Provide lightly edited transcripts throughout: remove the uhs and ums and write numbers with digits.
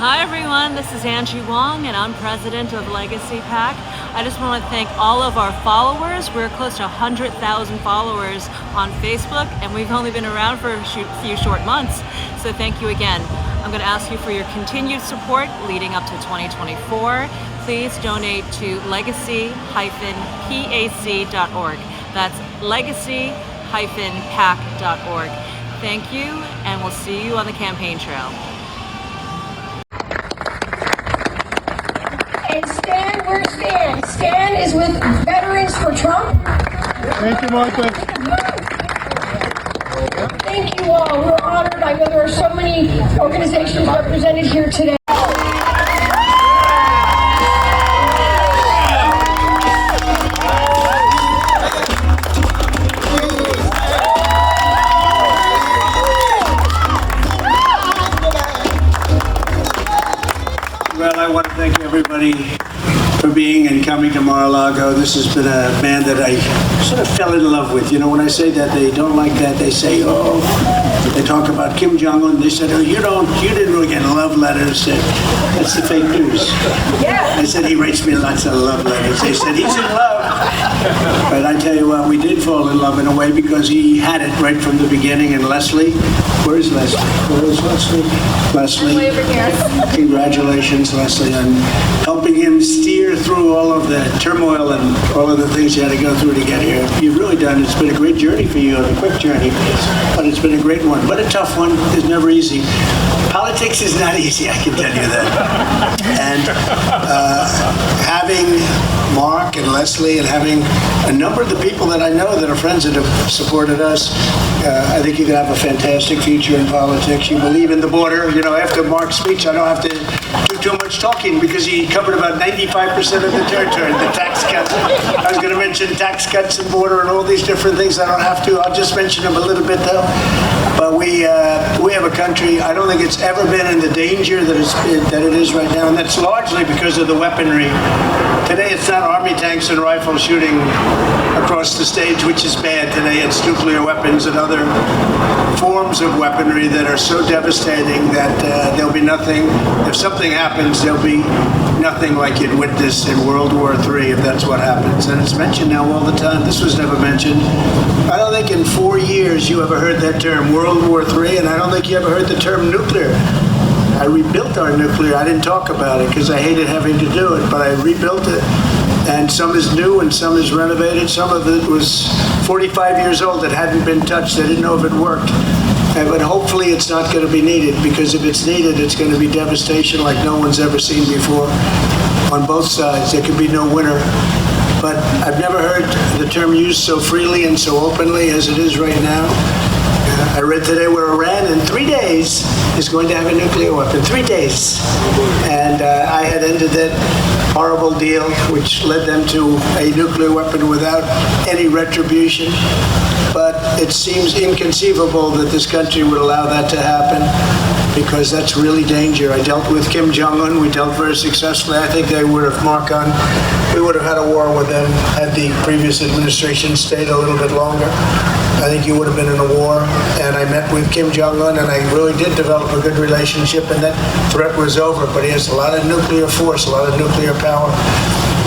Hi everyone, this is Angie Wong and I'm president of Legacy PAC. I just want to thank all of our followers. We're close to 100,000 followers on Facebook and we've only been around for a few short months. So thank you again. I'm going to ask you for your continued support leading up to 2024. Please donate to legacy-pac.org. That's legacy-pac.org. Thank you, and we'll see you on the campaign trail. And Stan, where's Stan? Stan is with Veterans for Trump. Thank you, Martha. Thank you all. We're honored. I know there are so many organizations represented here today. Well, I want to thank everybody for being and coming to Mar-a-Lago. This has been a man that I sort of fell in love with. You know, when I say that they don't like that, they say, oh, they talk about Kim Jong-un. They said, oh, you didn't really get love letters. That's the fake news. Yeah. I said, he writes me lots of love letters. They said, he's in love. But I tell you what, we did fall in love in a way because he had it right from the beginning. And Leslie, where's Leslie? Where is Leslie? Leslie. Congratulations, Leslie, on helping him steer through all of the turmoil and all of the things you had to go through to get here. You've really done. It's been a great journey for you, a quick journey, but it's been a great one. But a tough one. It's never easy. Politics is not easy, I can tell you that. And having Mark and Leslie and having a number of the people that I know that are friends that have supported us, I think you can have a fantastic future in politics. You believe in the border. You know, after Mark's speech, I don't have to do too much talking because he covered about 95% of the territory, the tax cuts. I was going to mention tax cuts and border and all these different things. I don't have to. I'll just mention them a little bit, though. But we have a country, I don't think it's ever been in the danger that it is right now, and that's largely because of the weaponry. Today, it's not army tanks and rifles shooting across the stage, which is bad. Today, it's nuclear weapons and other forms of weaponry that are so devastating that there'll be nothing. If something happens, there'll be nothing like you'd witness in World War III if that's what happens. And it's mentioned now all the time. This was never mentioned. I don't think in 4 years you ever heard that term, World War III, and I don't think you ever heard the term nuclear. I rebuilt our nuclear. I didn't talk about it because I hated having to do it, but I rebuilt it. And some is new and some is renovated. Some of it was 45 years old that hadn't been touched. They didn't know if it worked. But hopefully it's not going to be needed, because if it's needed, it's going to be devastation like no one's ever seen before on both sides. There could be no winner. But I've never heard the term used so freely and so openly as it is right now. I read today where Iran in 3 days is going to have a nuclear weapon. 3 days. And I had ended that horrible deal, which led them to a nuclear weapon without any retribution. But it seems inconceivable that this country would allow that to happen, because that's really danger. I dealt with Kim Jong-un. We dealt very successfully. I think they would have we would have had a war with them had the previous administration stayed a little bit longer. I think you would have been in a war. And I met with Kim Jong-un, and I really did develop a good relationship, and that threat was over. But he has a lot of nuclear force, a lot of nuclear power.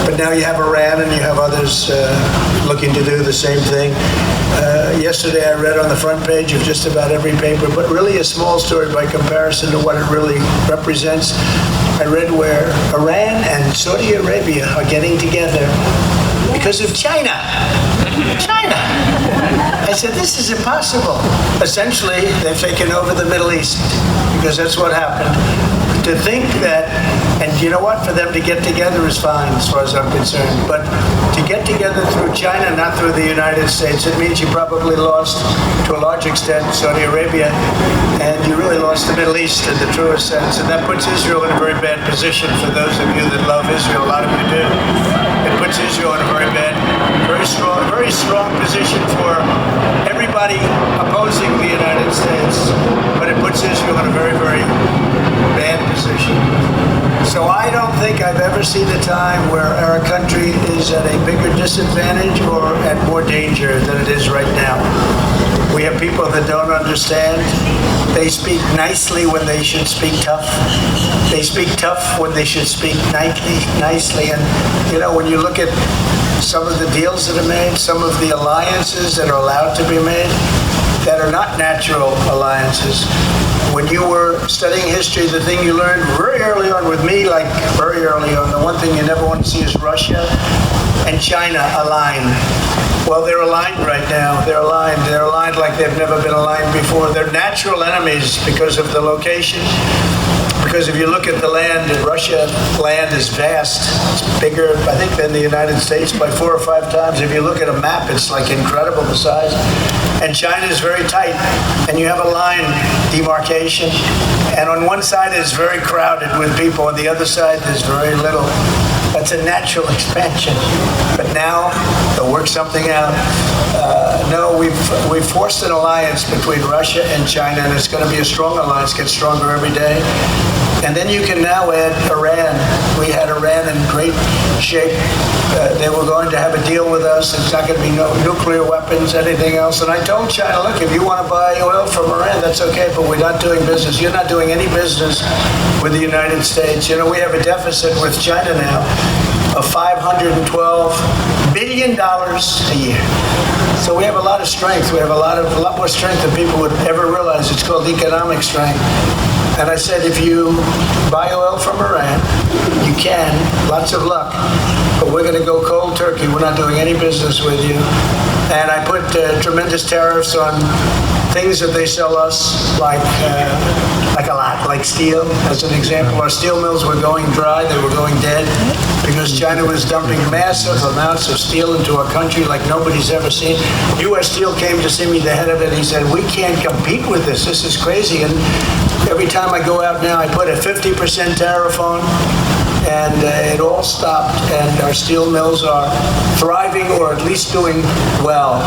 But now you have Iran, and you have others looking to do the same thing. Yesterday I read on the front page of just about every paper, but really a small story by comparison to what it really represents. I read where Iran and Saudi Arabia are getting together because of China. China! I said, this is impossible. Essentially, they've taken over the Middle East, because that's what happened. To think that, and you know what, for them to get together is fine as far as I'm concerned, but to get together through China, not through the United States, it means you probably lost, to a large extent, Saudi Arabia, and you really lost the Middle East in the truest sense, and that puts Israel in a very bad position. For those of you that love Israel, a lot of you do, it puts Israel in a very strong position for everybody opposing the United States, but it puts Israel in a very, very bad position. So I don't think I've ever seen a time where our country is at a bigger disadvantage or at more danger than it is right now. We have people that don't understand. They speak nicely when they should speak tough. They speak tough when they should speak nicely. And, you know, when you look at some of the deals that are made, some of the alliances that are allowed to be made, that are not natural alliances. When you were studying history, the thing you learned very early on with me, like very early on, the one thing you never want to see is Russia and China aligned. Well, they're aligned right now. They're aligned. They're aligned like they've never been aligned before. They're natural enemies because of the location. Because if you look at the land, Russia land is vast. It's bigger, I think, than the United States by 4 or 5 times. If you look at a map, it's like incredible the size. And China is very tight. And you have a line demarcation. And on one side it's very crowded with people. On the other side, there's very little. That's a natural expansion. But now they'll work something out. No, we've forced an alliance between Russia and China, and it's going to be a strong alliance, gets stronger every day. And then you can now add Iran. We had Iran in great shape. They were going to have a deal with us. It's not going to be no nuclear weapons, anything else. And I told China, look, if you want to buy oil from Iran, that's okay, but we're not doing business. You're not doing any business with the United States. You know, we have a deficit with China now of $512 billion a year. So we have a lot of strength. We have a lot more strength than people would ever realize. It's called economic strength. And I said, if you buy oil from Iran, you can, lots of luck, but we're going to go cold turkey. We're not doing any business with you. And I put tremendous tariffs on things that they sell us, like a lot, like steel, as an example. Our steel mills were going dry, they were going dead, because China was dumping massive amounts of steel into our country like nobody's ever seen. U.S. Steel came to see me, the head of it, he said, we can't compete with this, this is crazy. And every time I go out now, I put a 50% tariff on, and it all stopped, and our steel mills are thriving, or at least doing well,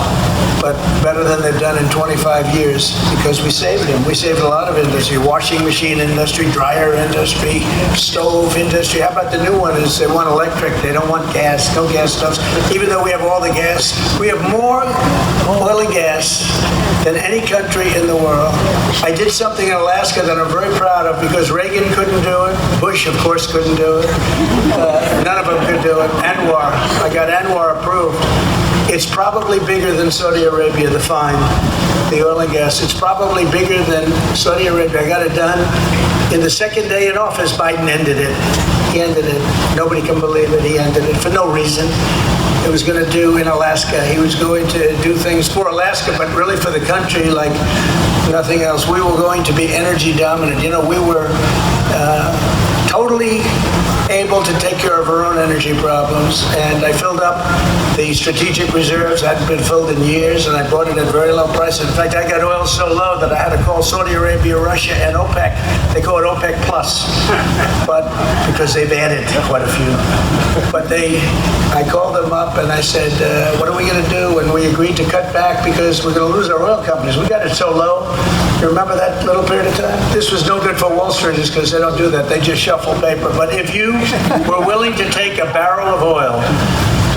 but better than they've done in 25 years, because we saved them. We saved a lot of industry, washing machine industry, dryer industry, stove industry. How about the new one is they want electric, they don't want gas, no gas stoves. Even though we have all the gas, we have more oil and gas than any country in the world. I did something in Alaska that I'm very proud of, because Reagan couldn't do it, Bush, of course, couldn't do it. None of them could do it. Anwar, I got Anwar approved. It's probably bigger than Saudi Arabia, the fine, the oil and gas. It's probably bigger than Saudi Arabia. I got it done. In the second day in office, Biden ended it. He ended it. Nobody can believe it. He ended it for no reason. It was going to do in Alaska. He was going to do things for Alaska, but really for the country like nothing else. We were going to be energy dominant. You know, we were totally able to take care of our own energy problems, and I filled up the strategic reserves. Hadn't been filled in years, and I bought it at very low prices. In fact, I got oil so low that I had to call Saudi Arabia, Russia, and OPEC. They call it OPEC Plus, but because they've added quite a few. But I called them up and I said, what are we going to do? And we agreed to cut back because we're going to lose our oil companies. We got it so low. You remember that little period of time? This was no good for Wall Streeters because they don't do that. They just shuffle paper. But if you were willing to take a barrel of oil,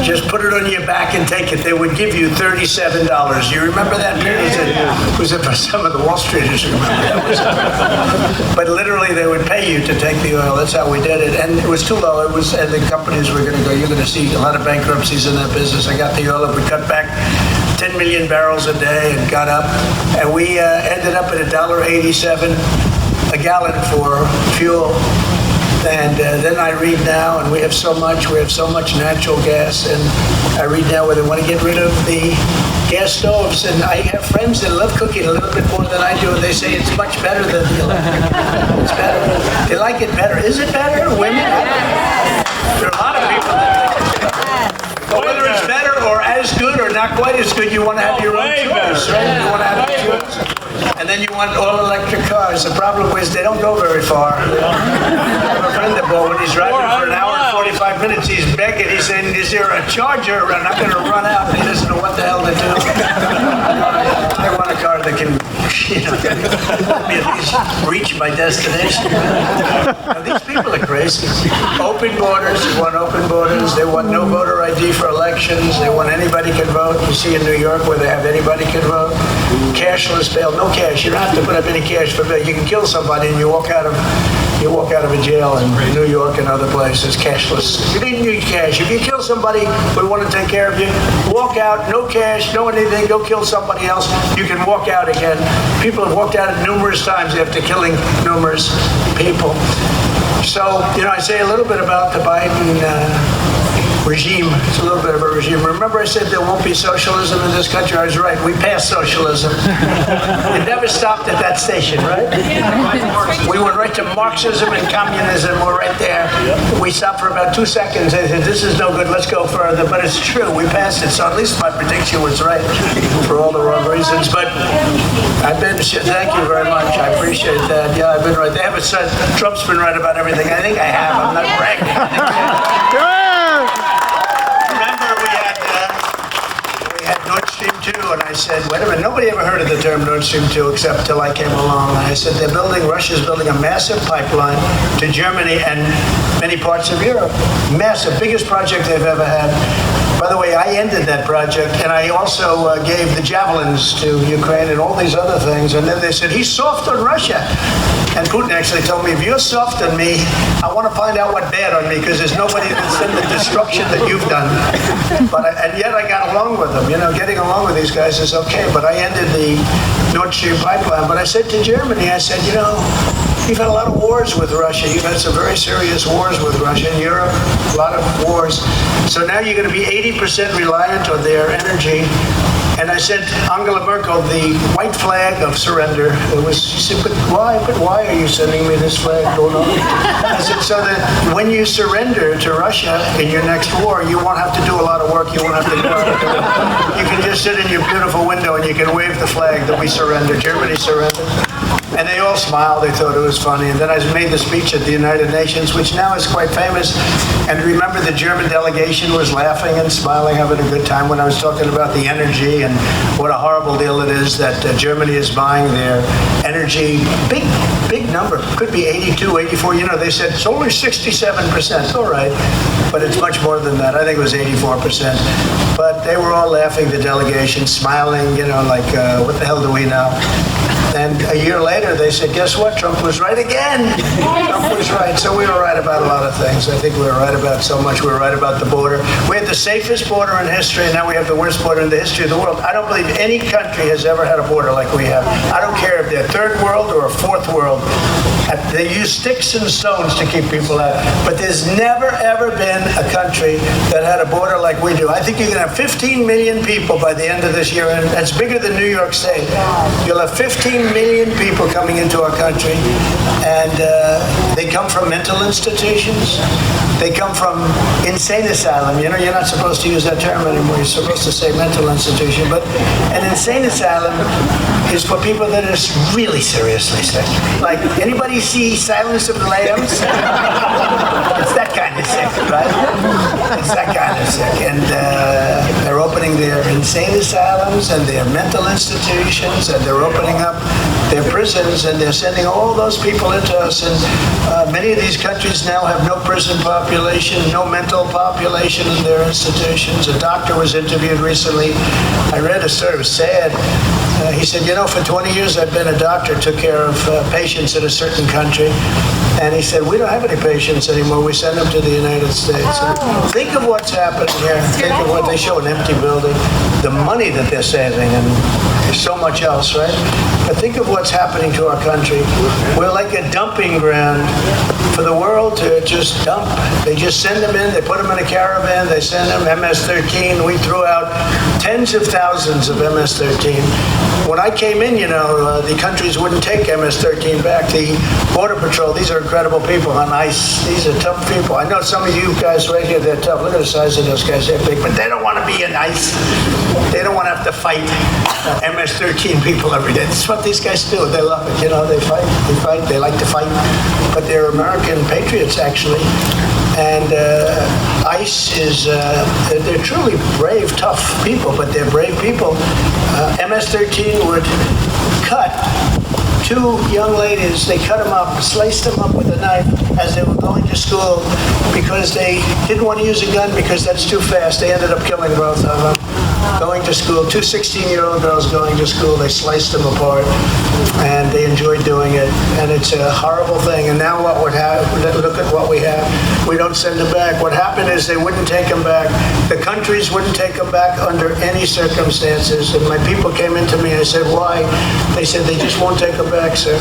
just put it on your back and take it, they would give you $37. You remember that period? It was for some of the Wall Streeters who remember that. But literally, they would pay you to take the oil. That's how we did it. And it was too low. It was, and the companies were going to go. You're going to see a lot of bankruptcies in that business. I got the oil up. We cut back 10 million barrels a day and got up. And we ended up at $1.87 a gallon for fuel. And then I read now, and we have so much natural gas, and I read now where they want to get rid of the gas stoves. And I have friends that love cooking a little bit more than I do, and they say it's much better than the electric. It's better. They like it better. Is it better? Women? There are a lot of people that like it. But whether it's better or as good or not quite as good, you want to have your own choice, right? You want to have your choice. And then you want all electric cars. The problem is they don't go very far. I have a friend that bought one. He's driving for an hour and 45 minutes. He's begging. He's saying, is there a charger? And I'm going to run out. He doesn't know what the hell to do. They want a car that can let me at least reach my destination. These people are crazy. Open borders, they want open borders. They want no voter ID for elections. They want anybody can vote. You see in New York where they have anybody can vote. Cashless bail, no cash. You don't have to put up any cash for bail. You can kill somebody and you walk out of a jail in New York and other places, cashless. You didn't need cash. If you kill somebody who want to take care of you, walk out, no cash, no anything, go kill somebody else. You can walk out again. People have walked out numerous times after killing numerous people. So, I say a little bit about the Biden regime. It's a little bit of a regime. Remember I said there won't be socialism in this country? I was right. We passed socialism. It never stopped at that station, right? We went right to Marxism and communism. We're right there. We stopped for about 2 seconds. I said, this is no good. Let's go further. But it's true. We passed it. So at least my prediction was right for all the wrong reasons. But thank you very much. I appreciate that. Yeah, I've been right. They haven't said Trump's been right about everything. I think I have. I'm not bragging. Nord Stream 2, and I said, wait a minute, nobody ever heard of the term Nord Stream 2 except till I came along. And I said, Russia's building a massive pipeline to Germany and many parts of Europe. Massive, biggest project they've ever had. By the way, I ended that project, and I also gave the javelins to Ukraine and all these other things. And then they said, he's soft on Russia. And Putin actually told me, if you're soft on me, I want to find out what bad on me, because there's nobody that's done the destruction that you've done. And yet I got along with them. Getting along with these guys is okay. But I ended the Nord Stream pipeline. But I said to Germany, I said, you've had a lot of wars with Russia. You've had some very serious wars with Russia. In Europe, a lot of wars. So now you're going to be 80% reliant on their energy. And I said, Angela Merkel, the white flag of surrender. She said, but why? But why are you sending me this flag? I said, so that when you surrender to Russia in your next war, you won't have to do a lot of work. You won't have to do a lot of work. You can just sit in your beautiful window and you can wave the flag that we surrender. Germany surrendered. And they all smiled. They thought it was funny. And then I made the speech at the United Nations, which now is quite famous. And remember, the German delegation was laughing and smiling, having a good time when I was talking about the energy and what a horrible deal it is that Germany is buying their energy. Big number. Could be 82, 84. They said it's only 67%. All right. But it's much more than that. I think it was 84%. But they were all laughing, the delegation, smiling, like, what the hell do we know? And a year later, they said, guess what? Trump was right again. Trump was right. So we were right about a lot of things. I think we were right about so much. We were right about the border. We had the safest border in history, and now we have the worst border in the history of the world. I don't believe any country has ever had a border like we have. I don't care if they're third world or a fourth world. They use sticks and stones to keep people out. But there's never, ever been a country that had a border like we do. I think you can have 15 million people by the end of this year, and that's bigger than New York State. You'll have 15 million people coming into our country, and they come from mental institutions. They come from insane asylum. You're not supposed to use that term anymore. You're supposed to say mental institution. But an insane asylum is for people that are really seriously sick. Like, anybody see Silence of the Lambs? It's that kind of sick, right? It's that kind of sick. And they're opening their insane asylums and their mental institutions, and they're opening up their prisons, and they're sending all those people into us. And many of these countries now have no prison population, no mental population in their institutions. A doctor was interviewed recently. I read a story, it was sad. He said, for 20 years I've been a doctor, took care of patients in a certain country. And he said, we don't have any patients anymore. We send them to the United States. And think of what's happening here. Think of what they show, an empty building, the money that they're saving, and there's so much else, right? But think of what's happening to our country. We're like a dumping ground for the world to just dump. They just send them in, they put them in a caravan, they send them MS-13. We threw out tens of thousands of MS-13. When I came in, the countries wouldn't take MS-13 back. The Border Patrol, these are incredible people on ICE. These are tough people. I know some of you guys right here, they're tough. Look at the size of those guys, they're big, but they don't want to be in ICE. They don't want to have to fight MS-13 people every day. That's what these guys do. They love it. They fight, they like to fight. But they're American patriots, actually. And ICE is, they're truly brave, tough people, but they're brave people. MS-13 would cut two young ladies, they cut them up, sliced them up with a knife as they were going to school because they didn't want to use a gun because that's too fast. They ended up killing both of them. Going to school, two 16-year-old girls going to school, they sliced them apart, and they enjoyed doing it. And it's a horrible thing. And now what would happen, look at what we have. We don't send them back. What happened is they wouldn't take them back. The countries wouldn't take them back under any circumstances. And my people came into me and I said, why? They said, they just won't take them back, sir.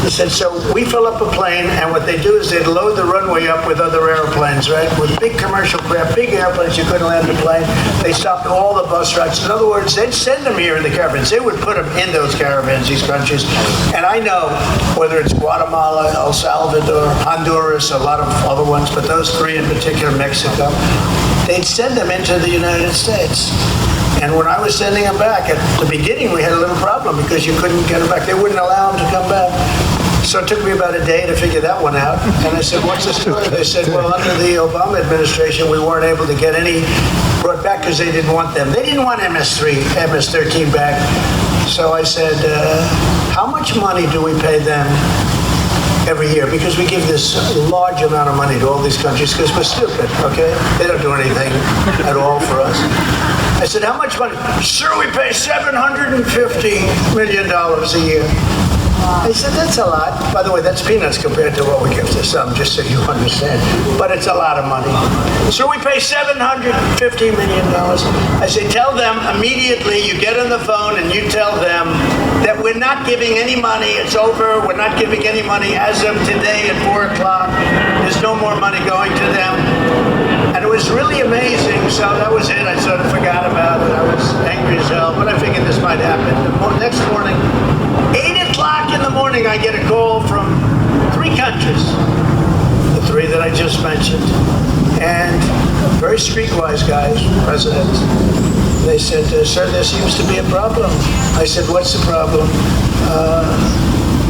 They said, so we fill up a plane, and what they do is they'd load the runway up with other airplanes, right? With big commercial craft, big airplanes, you couldn't land the plane. They stopped all the bus routes. In other words, they'd send them here in the caravans. They would put them in those caravans, these countries. And I know whether it's Guatemala, El Salvador, Honduras, a lot of other ones, but those three in particular, Mexico, they'd send them into the United States. And when I was sending them back, at the beginning we had a little problem because you couldn't get them back. They wouldn't allow them to come back. So it took me about a day to figure that one out. And I said, what's the story? They said, well, under the Obama administration, we weren't able to get any brought back because they didn't want them. They didn't want MS-13 back. So I said, how much money do we pay them every year? Because we give this large amount of money to all these countries because we're stupid, okay? They don't do anything at all for us. I said, how much money? Sir, we pay $750 million a year. I said, that's a lot. By the way, that's peanuts compared to what we give to some, just so you understand. But it's a lot of money. So we pay $750 million. I say, tell them immediately, you get on the phone and you tell them that we're not giving any money. It's over. We're not giving any money as of today at 4 o'clock. There's no more money going to them. And it was really amazing. So that was it. I sort of forgot about it. I was angry as hell, but I figured this might happen. The next morning, 8 o'clock in the morning, I get a call from 3 countries, the 3 that I just mentioned, and very streetwise guys, presidents. They said, sir, there seems to be a problem. I said, what's the problem?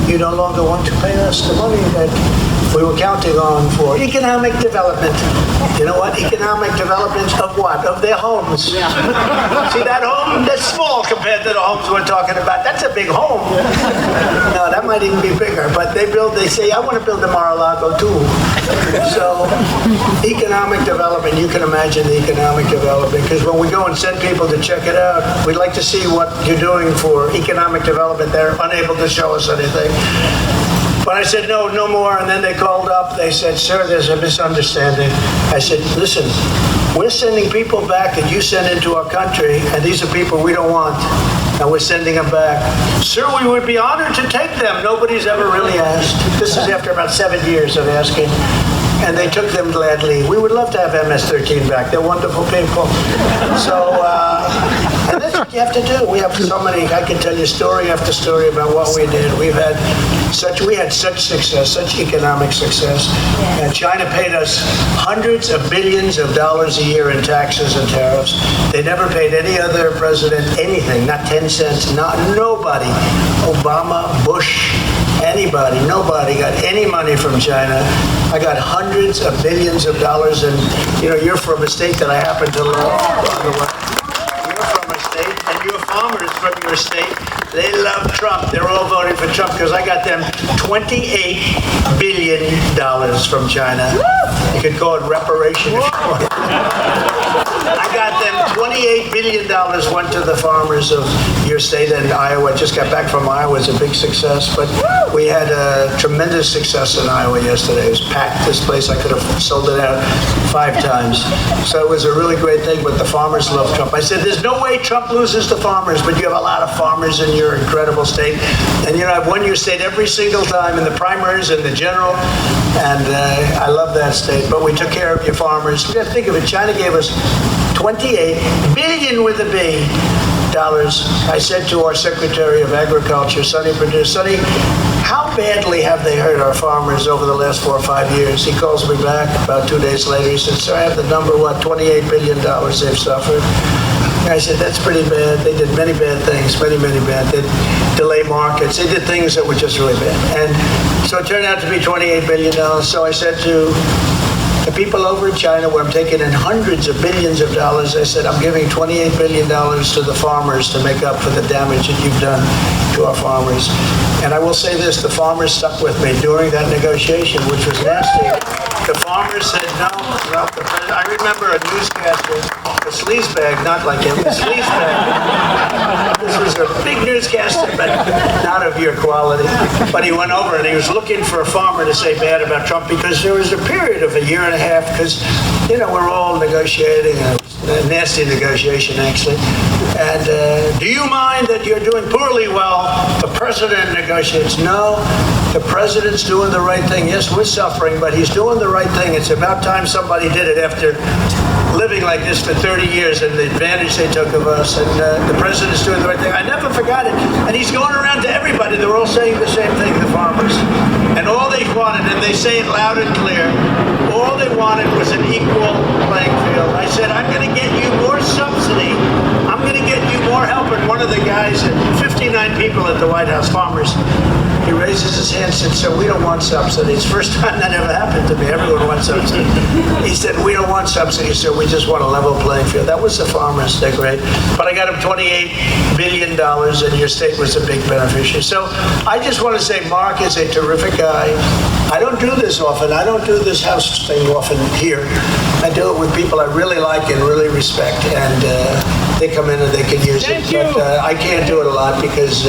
You no longer want to pay us the money that we were counting on for economic development. You know what? Economic development of what? Of their homes. Yeah. See that home? That's small compared to the homes we're talking about. That's a big home. No, that might even be bigger. But they say, I want to build a Mar-a-Lago too. So economic development, you can imagine the economic development. Because when we go and send people to check it out, we'd like to see what you're doing for economic development. They're unable to show us anything. But I said, no, no more. And then they called up. They said, sir, there's a misunderstanding. I said, listen, we're sending people back that you send into our country, and these are people we don't want, and we're sending them back. Sir, we would be honored to take them. Nobody's ever really asked. This is after about 7 years of asking. And they took them gladly. We would love to have MS-13 back. They're wonderful people. So, and that's what you have to do. We have so many, I can tell you story after story about what we did. We had such success, such economic success. And China paid us hundreds of billions of dollars a year in taxes and tariffs. They never paid any other president anything, not 10 cents, nobody. Obama, Bush, anybody, nobody got any money from China. I got hundreds of billions of dollars, and you're from a state that I happen to love, by the way. You're from a state, and your farmers from your state, they love Trump. They're all voting for Trump because I got them $28 billion from China. You could call it reparation if you want. I got them $28 billion went to the farmers of your state, and Iowa. Just got back from Iowa. It's a big success, but we had a tremendous success in Iowa yesterday. It was packed, this place. I could have sold it out 5 times. So it was a really great thing, but the farmers love Trump. I said, there's no way Trump loses the farmers, but you have a lot of farmers in your incredible state. And I've won your state every single time in the primaries and the general, and I love that state. But we took care of your farmers. You got to think of it. China gave us $28 billion with a B dollars. I said to our Secretary of Agriculture, Sonny Perdue, Sonny, how badly have they hurt our farmers over the last 4 or 5 years? He calls me back about 2 days later. He said, sir, I have the number, $28 billion they've suffered. And I said, that's pretty bad. They did many bad things, many bad. They delay markets. They did things that were just really bad. And so it turned out to be $28 billion. So I said to The people over in China, where I'm taking in hundreds of billions of dollars, I said, I'm giving $28 billion to the farmers to make up for the damage that you've done to our farmers. And I will say this, the farmers stuck with me during that negotiation, which was nasty. The farmers said no. I remember a newscaster, a sleazebag, not like him, a sleazebag. This was a big newscaster, but not of your quality. But he went over and he was looking for a farmer to say bad about Trump because there was a period of a year and a half because, you know, we're all negotiating, a nasty negotiation actually. And do you mind that you're doing poorly while the president negotiates? No, the president's doing the right thing. Yes, we're suffering, but he's doing the right thing. It's about time somebody did it after living like this for 30 years and the advantage they took of us. And the president's doing the right thing. I never forgot it. And he's going around to everybody. They're all saying the same thing, the farmers. And all they wanted, and they say it loud and clear, all they wanted was an equal playing field. I said, I'm going to get you more subsidy. I'm going to get you more help. And one of the guys, 59 people at the White House, farmers, he raises his hand and said, so we don't want subsidies. First time that ever happened to me. Everyone wants subsidies. He said, we don't want subsidies, so we just want a level playing field. That was the farmers. They're great. But I got him $28 billion, and your state was a big beneficiary. So I just want to say Mark is a terrific guy. I don't do this often. I don't do this House thing often here. I do it with people I really like and really respect, and they come in and they can use it. But I can't do it a lot because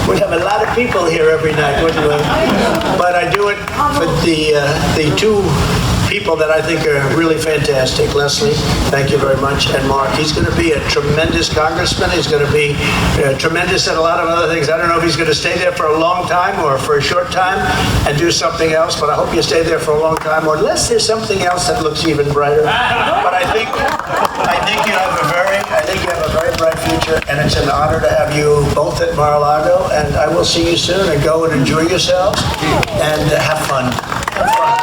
we'd have a lot of people here every night, wouldn't we? But I do it for the two people that I think are really fantastic. Leslie, thank you very much, and Mark. He's going to be a tremendous congressman. He's going to be tremendous at a lot of other things. I don't know if he's going to stay there for a long time or for a short time and do something else, but I hope you stay there for a long time, or unless there's something else that looks even brighter. But I think you have a very bright future, and it's an honor to have you both at Mar-a-Lago, and I will see you soon, and go and enjoy yourselves and have fun. Have fun.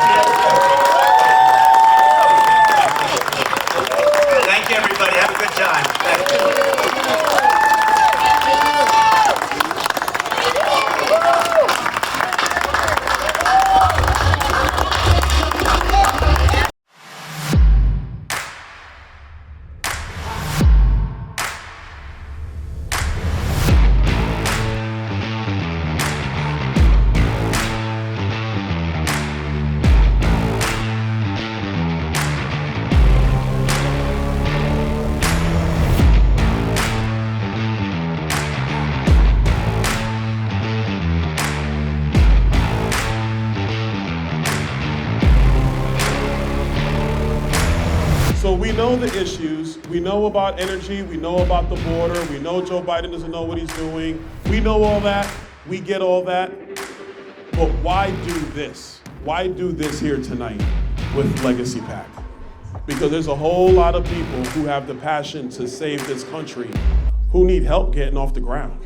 Thank you, everybody. Have a good time. Thank you. So we know the issues, we know about energy, we know about the border, we know Joe Biden doesn't know what he's doing. We know all that, we get all that, but why do this? Why do this here tonight with Legacy PAC? Because there's a whole lot of people who have the passion to save this country who need help getting off the ground.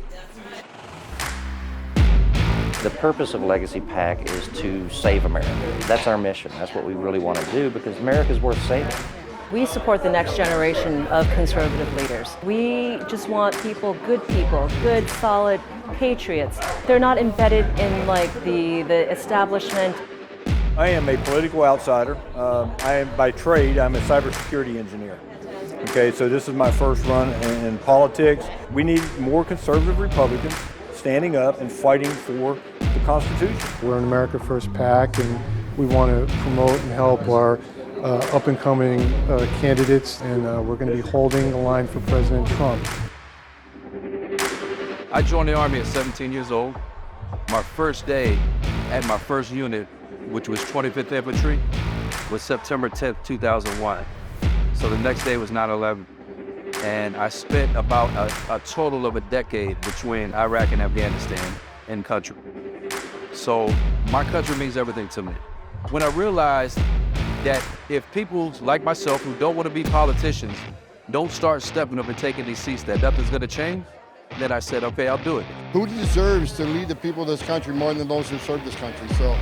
The purpose of Legacy PAC is to save America. That's our mission. That's what we really want to do because America's worth saving. We support the next generation of conservative leaders. We just want people, good, solid patriots. They're not embedded in like the establishment. I am a political outsider. By trade, I'm a cybersecurity engineer. Okay, so this is my first run in politics. We need more conservative Republicans standing up and fighting for the Constitution. We're an America First PAC, and we want to promote and help our up-and-coming candidates, and we're going to be holding the line for President Trump. I joined the Army at 17 years old. My first day at my first unit, which was 25th Infantry, was September 10th, 2001. So the next day was 9/11. And I spent about a total of a decade between Iraq and Afghanistan in country. So my country means everything to me. When I realized that if people like myself who don't want to be politicians don't start stepping up and taking these seats, that nothing's going to change, then I said, okay, I'll do it. Who deserves to lead the people of this country more than those who serve this country? So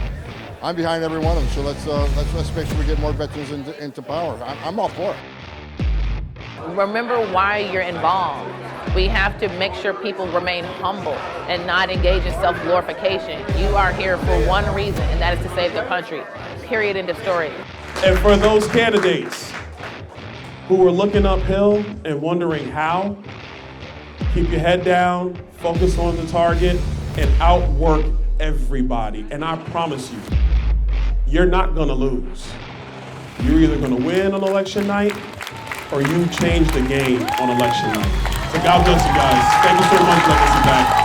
I'm behind every one of them. So let's make sure we get more veterans into power. I'm all for it. Remember why you're involved. We have to make sure people remain humble and not engage in self-glorification. You are here for one reason, and that is to save the country. period, end of story. And for those candidates who are looking uphill and wondering how, keep your head down, focus on the target, and outwork everybody. And I promise you, you're not gonna lose. You're either gonna win on election night or you change the game on election night. So God bless you guys. Thank you so much, Legacy PAC.